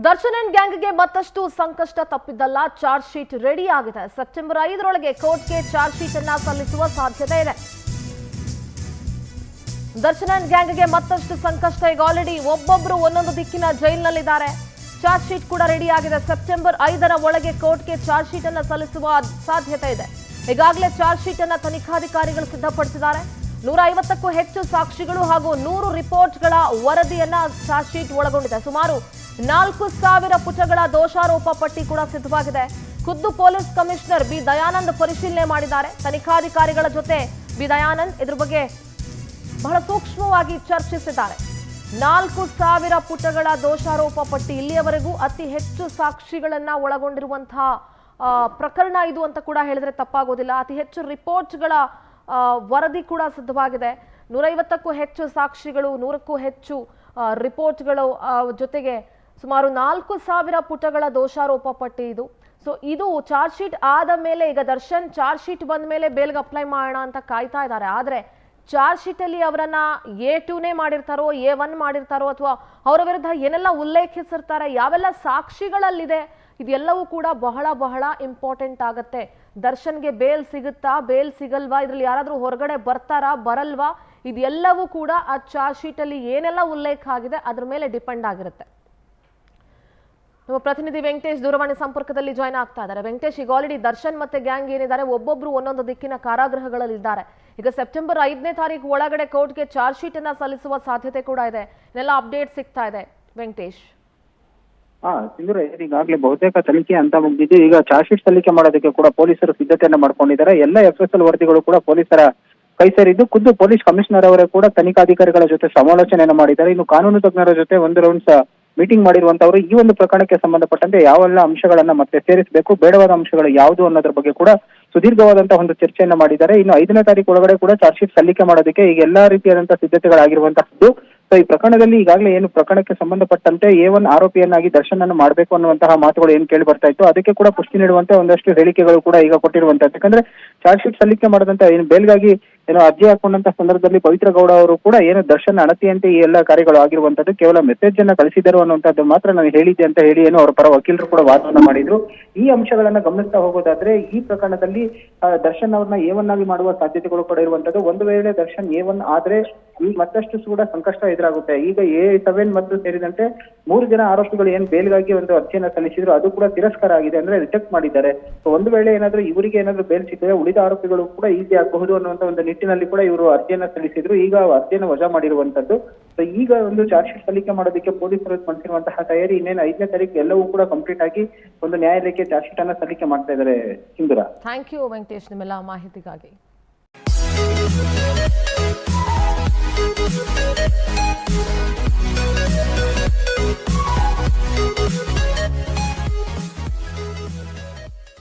Darshan and ಗ್ಯಾಂಗ್ಗೆ ಮತ್ತಷ್ಟು ಸಂಕಷ್ಟ ತಪ್ಪಿದ್ದಲ್ಲ. ಚಾರ್ಜ್ ಶೀಟ್ ರೆಡಿ ಆಗಿದೆ. ಸೆಪ್ಟೆಂಬರ್ 5ರೊಳಗೆ ಕೋರ್ಟ್ಗೆ ಚಾರ್ಜ್ ಶೀಟ್ ಅನ್ನು ಸಲ್ಲಿಸುವ ಸಾಧ್ಯತೆ ಇದೆ. ದರ್ಶನ್ ಅಂಡ್ ಗ್ಯಾಂಗ್ಗೆ ಮತ್ತಷ್ಟು ಸಂಕಷ್ಟ. ಈಗ ಆಲ್ರೆಡಿ ಒಬ್ಬೊಬ್ರು ಒಂದೊಂದು ದಿಕ್ಕಿನ ಜೈಲಿನಲ್ಲಿದ್ದಾರೆ. ಚಾರ್ಜ್ ಶೀಟ್ ಕೂಡ ರೆಡಿ ಆಗಿದೆ. ಸೆಪ್ಟೆಂಬರ್ 5ರ ಒಳಗೆ ಕೋರ್ಟ್ಗೆ ಚಾರ್ಜ್ ಶೀಟ್ ಅನ್ನು ಸಲ್ಲಿಸುವ ಸಾಧ್ಯತೆ ಇದೆ. ಈಗಾಗಲೇ ಚಾರ್ಜ್ ಶೀಟ್ ಅನ್ನು ತನಿಖಾಧಿಕಾರಿಗಳು ಸಿದ್ಧಪಡಿಸಿದ್ದಾರೆ. 150ಕ್ಕೂ ಹೆಚ್ಚು ಸಾಕ್ಷಿಗಳು ಹಾಗೂ 100 ರಿಪೋರ್ಟ್ಗಳ ವರದಿಯನ್ನ ಚಾರ್ಜ್ ಶೀಟ್ ಒಳಗೊಂಡಿದೆ. ಸುಮಾರು 4000 ಪುಟಗಳ ದೋಷಾರೋಪ ಪಟ್ಟಿ ಕೂಡ ಸಿದ್ಧವಾಗಿದೆ. ಖುದ್ದು ಪೊಲೀಸ್ ಕಮಿಷನರ್ ಬಿ ದಯಾನಂದ್ ಪರಿಶೀಲನೆ ಮಾಡಿದ್ದಾರೆ. ತನಿಖಾಧಿಕಾರಿಗಳ ಜೊತೆ ಬಿ ದಯಾನಂದ್ ಇದ್ರ ಬಗ್ಗೆ ಬಹಳ ಸೂಕ್ಷ್ಮವಾಗಿ ಚರ್ಚಿಸಿದ್ದಾರೆ. 4000 ಪುಟಗಳ ದೋಷಾರೋಪ ಪಟ್ಟಿ, ಇಲ್ಲಿಯವರೆಗೂ ಅತಿ ಹೆಚ್ಚು ಸಾಕ್ಷಿಗಳನ್ನ ಒಳಗೊಂಡಿರುವಂತಹ ಪ್ರಕರಣ ಇದು ಅಂತ ಕೂಡ ಹೇಳಿದ್ರೆ ತಪ್ಪಾಗೋದಿಲ್ಲ. ಅತಿ ಹೆಚ್ಚು ರಿಪೋರ್ಟ್ಗಳ ವರದಿ ಕೂಡ ಸಿದ್ಧವಾಗಿದೆ. 150ಕ್ಕೂ ಹೆಚ್ಚು ಸಾಕ್ಷಿಗಳು, 100ಕ್ಕೂ ಹೆಚ್ಚು ರಿಪೋರ್ಟ್ಗಳು, ಜೊತೆಗೆ ಸುಮಾರು 4000 ಪುಟಗಳ ದೋಷಾರೋಪ ಪಟ್ಟಿ ಇದು. ಸೊ ಇದು ಚಾರ್ಜ್ ಶೀಟ್ ಆದ ಮೇಲೆ, ಈಗ ದರ್ಶನ್ ಚಾರ್ಜ್ ಶೀಟ್ ಬಂದ ಮೇಲೆ ಬೇಲ್ಗೆ ಅಪ್ಲೈ ಮಾಡೋಣ ಅಂತ ಕಾಯ್ತಾ ಇದ್ದಾರೆ. ಆದರೆ ಚಾರ್ಜ್ ಶೀಟ್ ಅಲ್ಲಿ ಅವರನ್ನ A2ನೇ ಮಾಡಿರ್ತಾರೋ, A1 ಮಾಡಿರ್ತಾರೋ, ಅಥವಾ ಅವರ ವಿರುದ್ಧ ಏನೆಲ್ಲ ಉಲ್ಲೇಖಿಸಿರ್ತಾರೆ, ಯಾವೆಲ್ಲ ಸಾಕ್ಷಿಗಳಲ್ಲಿದೆ, ಇದೆಲ್ಲವೂ ಕೂಡ ಬಹಳ ಬಹಳ ಇಂಪಾರ್ಟೆಂಟ್ ಆಗತ್ತೆ. ದರ್ಶನ್ಗೆ ಬೇಲ್ ಸಿಗುತ್ತಾ, ಬೇಲ್ ಸಿಗಲ್ವಾ, ಇದ್ರಲ್ಲಿ ಯಾರಾದ್ರೂ ಹೊರಗಡೆ ಬರ್ತಾರಾ, ಬರಲ್ವಾ, ಇದೆಲ್ಲವೂ ಕೂಡ ಆ ಚಾರ್ಜ್ ಶೀಟ್ ಅಲ್ಲಿ ಏನೆಲ್ಲ ಉಲ್ಲೇಖ ಆಗಿದೆ ಅದ್ರ ಮೇಲೆ ಡಿಪೆಂಡ್ ಆಗಿರುತ್ತೆ. ನಮ್ಮ ಪ್ರತಿನಿಧಿ ವೆಂಕಟೇಶ್ ದೂರವಾಣಿ ಸಂಪರ್ಕದಲ್ಲಿ ಜಾಯ್ನ್ ಆಗ್ತಾ ಇದ್ದಾರೆ. ವೆಂಕಟೇಶ್, ಈಗ ಆಲ್ರೆಡಿ ದರ್ಶನ್ ಮತ್ತೆ ಗ್ಯಾಂಗ್ ಏನಿದ್ದಾರೆ ಒಬ್ಬೊಬ್ರು ಒಂದೊಂದು ದಿಕ್ಕಿನ ಕಾರಾಗೃಹಗಳಲ್ಲಿ ಇದ್ದಾರೆ. ಈಗ ಸೆಪ್ಟೆಂಬರ್ 5ನೇ ತಾರೀಕು ಒಳಗಡೆ ಕೋರ್ಟ್ಗೆ ಚಾರ್ಜ್ ಶೀಟ್ ಅನ್ನ ಸಲ್ಲಿಸುವ ಸಾಧ್ಯತೆ ಕೂಡ ಇದೆ. ಇದೆಲ್ಲ ಅಪ್ಡೇಟ್ ಸಿಗ್ತಾ ಇದೆ ವೆಂಕಟೇಶ್. ಸಿಂಧೂರ, ಈಗಾಗಲೇ ಬಹುತೇಕ ತನಿಖೆ ಅಂತ ಮುಗಿದಿದೆ. ಈಗ ಚಾರ್ಜ್ ಶೀಟ್ ಸಲ್ಲಿಕೆ ಮಾಡೋದಕ್ಕೆ ಕೂಡ ಪೊಲೀಸರು ಸಿದ್ಧತೆಯನ್ನ ಮಾಡ್ಕೊಂಡಿದ್ದಾರೆ. ಎಲ್ಲ FSL ವರದಿಗಳು ಕೂಡ ಪೊಲೀಸರ ಕೈ ಸೇರಿದ್ದು. ಖುದ್ದು ಪೊಲೀಸ್ ಕಮಿಷನರ್ ಅವರೇ ಕೂಡ ತನಿಖಾಧಿಕಾರಿಗಳ ಜೊತೆ ಸಮಾಲೋಚನೆಯನ್ನು ಮಾಡಿದ್ದಾರೆ. ಇನ್ನು ಕಾನೂನು ತಜ್ಞರ ಜೊತೆ ಒಂದು ರೌಂಡ್ಸ್ ಮೀಟಿಂಗ್ ಮಾಡಿರುವಂತವರು ಈ ಒಂದು ಪ್ರಕರಣಕ್ಕೆ ಸಂಬಂಧಪಟ್ಟಂತೆ ಯಾವೆಲ್ಲ ಅಂಶಗಳನ್ನ ಮತ್ತೆ ಸೇರಿಸಬೇಕು, ಬೇಡವಾದ ಅಂಶಗಳು ಯಾವುದು ಅನ್ನೋದ್ರ ಬಗ್ಗೆ ಕೂಡ ಸುದೀರ್ಘವಾದಂತಹ ಒಂದು ಚರ್ಚೆಯನ್ನ ಮಾಡಿದ್ದಾರೆ. ಇನ್ನು 5ನೇ ತಾರೀಕು ಒಳಗಡೆ ಕೂಡ ಚಾರ್ಜ್ ಶೀಟ್ ಸಲ್ಲಿಕೆ ಮಾಡೋದಕ್ಕೆ ಈಗ ಎಲ್ಲಾ ರೀತಿಯಾದಂತಹ ಸಿದ್ಧತೆಗಳಾಗಿರುವಂತಹದ್ದು. ಸೊ ಈ ಪ್ರಕರಣದಲ್ಲಿ ಈಗಾಗಲೇ ಏನು ಪ್ರಕರಣಕ್ಕೆ ಸಂಬಂಧಪಟ್ಟಂತೆ A1 ಆರೋಪಿಯನ್ನಾಗಿ ದರ್ಶನ್ ಅನ್ನು ಮಾಡಬೇಕು ಅನ್ನುವಂತಹ ಮಾತುಗಳು ಏನು ಕೇಳಿ ಬರ್ತಾ ಇತ್ತು, ಅದಕ್ಕೆ ಕೂಡ ಪುಷ್ಟಿ ನೀಡುವಂತೆ ಒಂದಷ್ಟು ಹೇಳಿಕೆಗಳು ಕೂಡ ಈಗ ಕೊಟ್ಟಿರುವಂತದ್ದು. ಯಾಕಂದ್ರೆ ಚಾರ್ಜ್ ಶೀಟ್ ಸಲ್ಲಿಕೆ ಮಾಡದಂತ ಏನು ಬೇಲ್ಗಾಗಿ ಏನೋ ಅರ್ಜಿ ಹಾಕೊಂಡಂತ ಸಂದರ್ಭದಲ್ಲಿ ಪವಿತ್ರ ಗೌಡ ಅವರು ಕೂಡ ಏನು ದರ್ಶನ್ ಅಣತಿಯಂತೆ ಈ ಎಲ್ಲ ಕಾರ್ಯಗಳು ಆಗಿರುವಂತದ್ದು, ಕೇವಲ ಮೆಸೇಜ್ ಅನ್ನ ಕಳಿಸಿದರು ಅನ್ನುವಂಥದ್ದು ಮಾತ್ರ ನಾನು ಹೇಳಿದ್ದೆ ಅಂತ ಹೇಳಿ ಏನು ಅವರ ಪರ ವಕೀಲರು ಕೂಡ ವಾದವನ್ನ ಮಾಡಿದ್ರು. ಈ ಅಂಶಗಳನ್ನ ಗಮನಿಸ್ತಾ ಹೋಗೋದಾದ್ರೆ ಈ ಪ್ರಕರಣದಲ್ಲಿ ದರ್ಶನ್ ಅವ್ರನ್ನ A1 ಆಗಿ ಮಾಡುವ ಸಾಧ್ಯತೆಗಳು ಕೂಡ ಇರುವಂತದ್ದು. ಒಂದು ವೇಳೆ ದರ್ಶನ್ A1 ಆದ್ರೆ ಈಗ ಮತ್ತಷ್ಟು ಕೂಡ ಸಂಕಷ್ಟ ಎದುರಾಗುತ್ತೆ. ಈಗ A7 ಮತ್ತು ಸೇರಿದಂತೆ 3 ಜನ ಆರೋಪಿಗಳು ಏನ್ ಬೇಲ್ಗಾಗಿ ಒಂದು ಅರ್ಜಿಯನ್ನ ಸಲ್ಲಿಸಿದ್ರು, ಅದು ಕೂಡ ತಿರಸ್ಕಾರ ಆಗಿದೆ, ಅಂದ್ರೆ ರಿಜೆಕ್ಟ್ ಮಾಡಿದ್ದಾರೆ. ಸೊ ಒಂದು ವೇಳೆ ಏನಾದ್ರೂ ಇವರಿಗೆ ಏನಾದ್ರೂ ಬೇಲ್ ಸಿಕ್ಕಿದ್ರೆ ಉಳಿದ ಆರೋಪಿಗಳು ಕೂಡ ಈಸಿ ಆಗಬಹುದು ಅನ್ನುವಂತ ಒಂದು ನಿಟ್ಟಿನಲ್ಲಿ ಕೂಡ ಇವರು ಅರ್ಜಿಯನ್ನ ಸಲ್ಲಿಸಿದ್ರು. ಈಗ ಅರ್ಜಿಯನ್ನು ವಜಾ ಮಾಡಿರುವಂತದ್ದು. ಸೊ ಈಗ ಒಂದು ಚಾರ್ಜ್ ಶೀಟ್ ಸಲ್ಲಿಕೆ ಮಾಡೋದಕ್ಕೆ ಪೊಲೀಸರು ಮಾಡಿರುವಂತಹ ತಯಾರಿ ಇನ್ನೇನು 5ನೇ ತಾರೀಕು ಎಲ್ಲವೂ ಕೂಡ ಕಂಪ್ಲೀಟ್ ಆಗಿ ಒಂದು ನ್ಯಾಯಾಲಯಕ್ಕೆ ಚಾರ್ಜ್ ಶೀಟ್ ಅನ್ನ ಸಲ್ಲಿಕೆ ಮಾಡ್ತಾ ಇದ್ದಾರೆ. ಸಿಂಧೂರ, ಥ್ಯಾಂಕ್ ಯು ವೆಂಕಟೇಶ್ ನಿಮ್ಮೆಲ್ಲ ಮಾಹಿತಿಗಾಗಿ.